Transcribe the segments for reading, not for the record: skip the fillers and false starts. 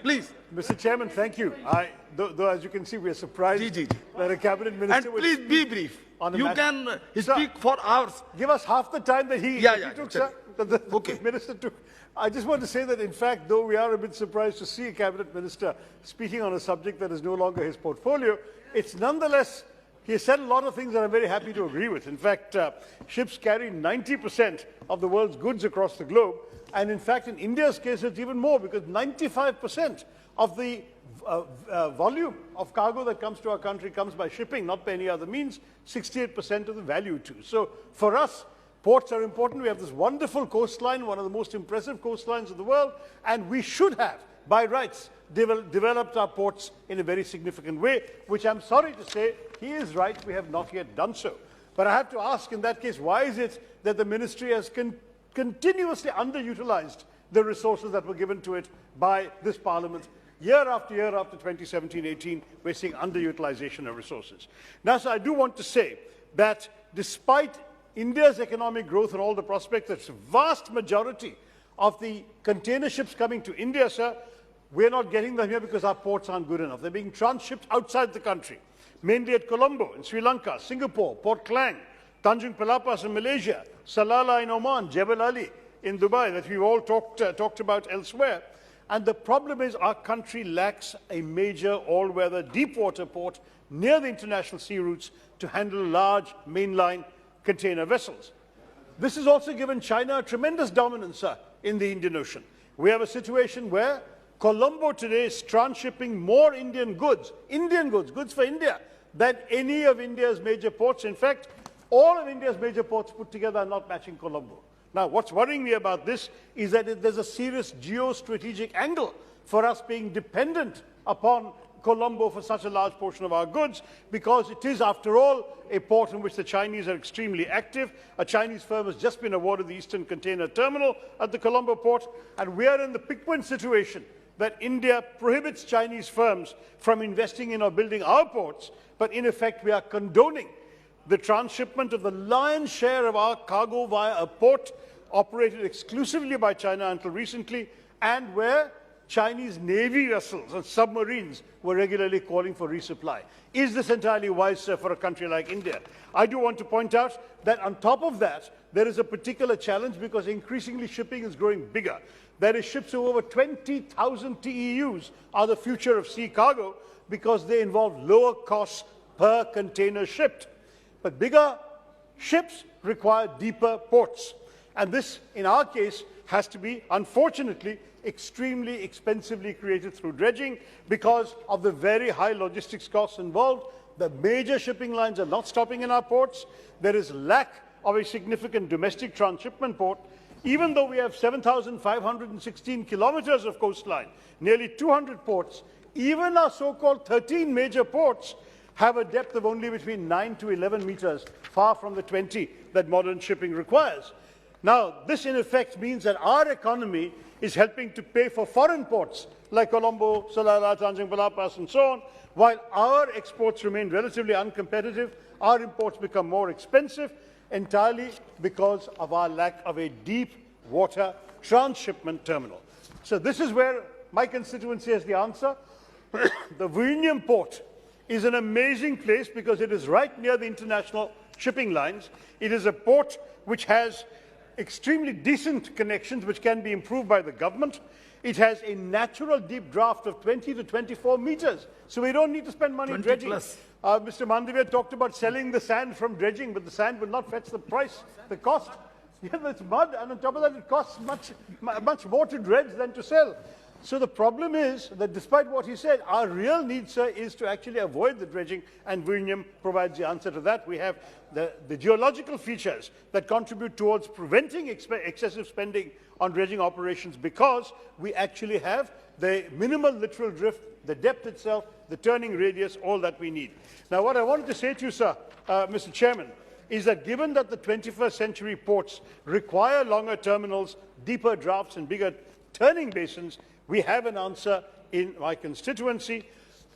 Please. Mr. Chairman, thank you. Though as you can see, we are surprised that a cabinet minister And please be brief. You can speak for hours. Give us half the time that he took, sir. The minister took. I just want to say that, in fact, though we are a bit surprised to see a cabinet minister speaking on a subject that is no longer his portfolio, it's nonetheless, he has said a lot of things that I'm very happy to agree with. In fact, ships carry 90% of the world's goods across the globe. And in fact, in India's case, it's even more, because 95% of the volume of cargo that comes to our country comes by shipping, not by any other means, 68% of the value too. So for us, ports are important. We have this wonderful coastline, one of the most impressive coastlines of the world, and we should have, by rights, developed our ports in a very significant way, which I'm sorry to say, he is right, we have not yet done so. But I have to ask, in that case, why is it that the ministry has continuously underutilized the resources that were given to it by this parliament? Year after 2017-18, we're seeing underutilization of resources. Now, sir, I do want to say that despite India's economic growth and all the prospects, the vast majority of the container ships coming to India, sir, we're not getting them here because our ports aren't good enough. They're being transshipped outside the country, mainly at Colombo in Sri Lanka, Singapore, Port Klang, Tanjung Pelapas in Malaysia, Salalah in Oman, Jebel Ali in Dubai, that we've all talked about elsewhere. And the problem is our country lacks a major all-weather deep-water port near the international sea routes to handle large mainline container vessels. This has also given China a tremendous dominance, sir, in the Indian Ocean. We have a situation where Colombo today is transshipping more Indian goods for India, than any of India's major ports. In fact, all of India's major ports put together are not matching Colombo. Now, what's worrying me about this is that there's a serious geostrategic angle for us being dependent upon Colombo for such a large portion of our goods, because it is, after all, a port in which the Chinese are extremely active. A Chinese firm has just been awarded the Eastern Container Terminal at the Colombo port, and we are in the pick-win situation that India prohibits Chinese firms from investing in or building our ports, but in effect we are condoning the transshipment of the lion's share of our cargo via a port operated exclusively by China until recently, and where Chinese Navy vessels and submarines were regularly calling for resupply. Is this entirely wise, sir, for a country like India? I do want to point out that on top of that, there is a particular challenge, because increasingly shipping is growing bigger. There is ships of over 20,000 TEUs are the future of sea cargo, because they involve lower costs per container shipped. But bigger ships require deeper ports. And this, in our case, has to be, unfortunately, extremely expensively created through dredging because of the very high logistics costs involved. The major shipping lines are not stopping in our ports. There is lack of a significant domestic transshipment port. Even though we have 7,516 kilometers of coastline, nearly 200 ports, even our so-called 13 major ports have a depth of only between 9 to 11 meters, far from the 20 that modern shipping requires. Now, this in effect means that our economy is helping to pay for foreign ports like Colombo, Salalah, Tanjung Pelapas and so on. While our exports remain relatively uncompetitive, our imports become more expensive, entirely because of our lack of a deep water transshipment terminal. So this is where my constituency has the answer. The Vizhinjam port is an amazing place because it is right near the international shipping lines. It is a port which has extremely decent connections which can be improved by the government. It has a natural deep draft of 20 to 24 meters, so we don't need to spend money dredging. Mr. Mandavia talked about selling the sand from dredging, but the sand will not fetch the price, the cost. Yeah, it's mud, and on top of that, it costs much more to dredge than to sell. So the problem is that despite what he said, our real need, sir, is to actually avoid the dredging, and Vizhinjam provides the answer to that. We have the geological features that contribute towards preventing excessive spending on dredging operations, because we actually have the minimal littoral drift, the depth itself, the turning radius, all that we need. Now, what I wanted to say to you, sir, Mr. Chairman, is that given that the 21st century ports require longer terminals, deeper drafts and bigger turning basins, we have an answer in my constituency.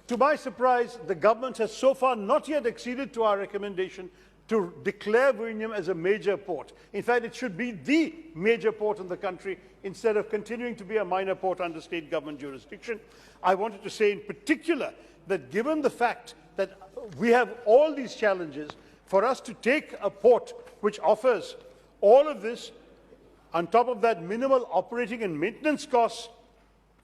To my surprise, the government has so far not yet acceded to our recommendation to declare Vizhinjam as a major port. In fact, it should be the major port in the country instead of continuing to be a minor port under state government jurisdiction. I wanted to say in particular that given the fact that we have all these challenges, for us to take a port which offers all of this, on top of that minimal operating and maintenance costs,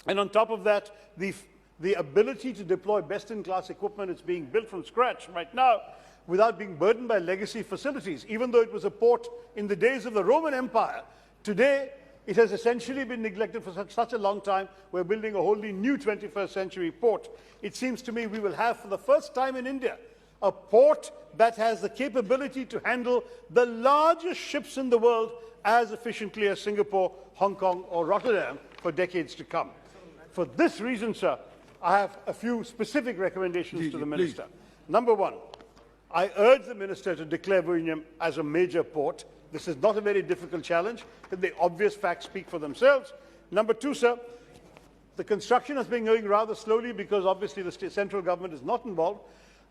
and on top of that the ability to deploy best-in-class equipment, it's being built from scratch right now, without being burdened by legacy facilities. Even though it was a port in the days of the Roman Empire, today it has essentially been neglected for such a long time. We're building a wholly new 21st century port. It seems to me we will have, for the first time in India, a port that has the capability to handle the largest ships in the world as efficiently as Singapore, Hong Kong, or Rotterdam for decades to come. For this reason, sir, I have a few specific recommendations to the Minister. Number one, I urge the Minister to declare Vizhinjam as a major port. This is not a very difficult challenge. The obvious facts speak for themselves. Number two, sir, the construction has been going rather slowly because obviously the central government is not involved.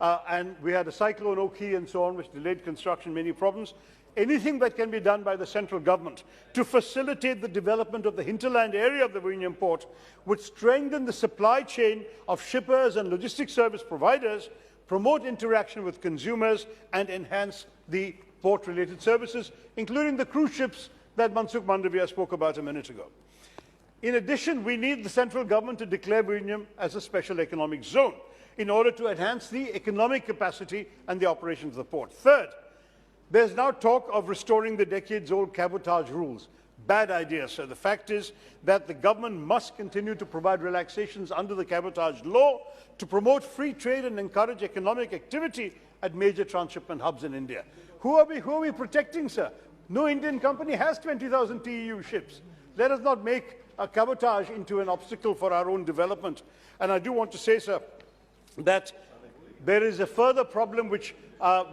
And we had a cyclone Oki and so on, which delayed construction, many problems. Anything that can be done by the central government to facilitate the development of the hinterland area of the Vizhinjam port would strengthen the supply chain of shippers and logistics service providers, promote interaction with consumers, and enhance the port-related services, including the cruise ships that Mansukh Mandavia spoke about a minute ago. In addition, we need the central government to declare Vizhinjam as a special economic zone in order to enhance the economic capacity and the operations of the port. Third, there's now talk of restoring the decades-old cabotage rules. Bad idea, sir. The fact is that the government must continue to provide relaxations under the cabotage law to promote free trade and encourage economic activity at major transshipment hubs in India. Who are we protecting, sir? No Indian company has 20,000 TEU ships. Let us not make a cabotage into an obstacle for our own development. And I do want to say, sir, that there is a further problem which,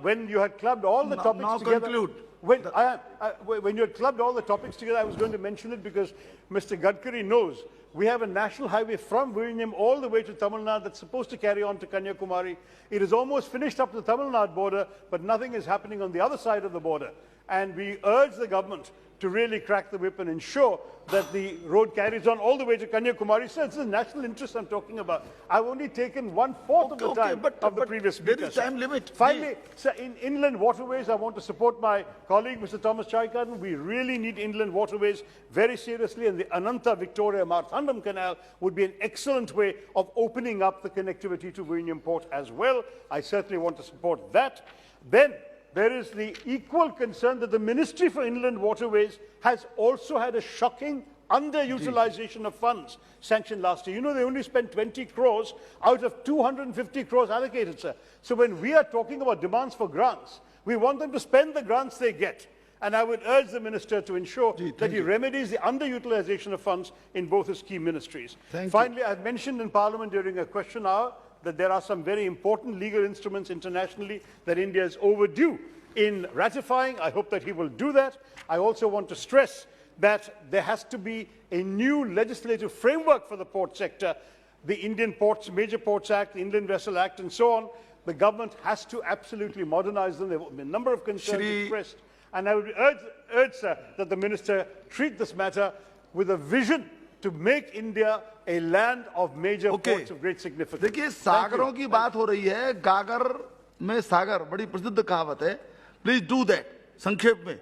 when you had clubbed all the topics together... Conclude. When you had clubbed all the topics together, I was going to mention it because Mr. Gadkari knows we have a national highway from Vizhinjam all the way to Tamil Nadu that's supposed to carry on to Kanyakumari. It is almost finished up the Tamil Nadu border, but nothing is happening on the other side of the border. And we urge the government to really crack the whip and ensure that the road carries on all the way to Kanyakumari. So it's a national interest I'm talking about. I've only taken 1/4 of the time of the previous speaker. There is time limit. Finally, sir, in inland waterways, I want to support my colleague, Mr. Thomas Chaikardan. We really need inland waterways very seriously, and the Ananta Victoria Marthandam Canal would be an excellent way of opening up the connectivity to Vizhinjam Port as well. I certainly want to support that. Then, there is the equal concern that the Ministry for Inland Waterways has also had a shocking underutilization of funds sanctioned last year. You know, they only spent 20 crores out of 250 crores allocated, sir. So when we are talking about demands for grants, we want them to spend the grants they get. And I would urge the Minister to ensure that he remedies the underutilization of funds in both his key ministries. Finally, I've mentioned in Parliament during a question hour that there are some very important legal instruments internationally that India is overdue in ratifying. I hope that he will do that. I also want to stress that there has to be a new legislative framework for the port sector. The Indian Ports, Major Ports Act, the Inland Vessel Act, and so on. The government has to absolutely modernize them. There have been a number of concerns expressed. And I would urge, sir, that the Minister treat this matter with a vision to make India a land of major ports of great significance. देखिए सागरों की बात हो रही है, गागर में सागर बड़ी प्रसिद्ध कहावत है. Please do that संक्षेप में.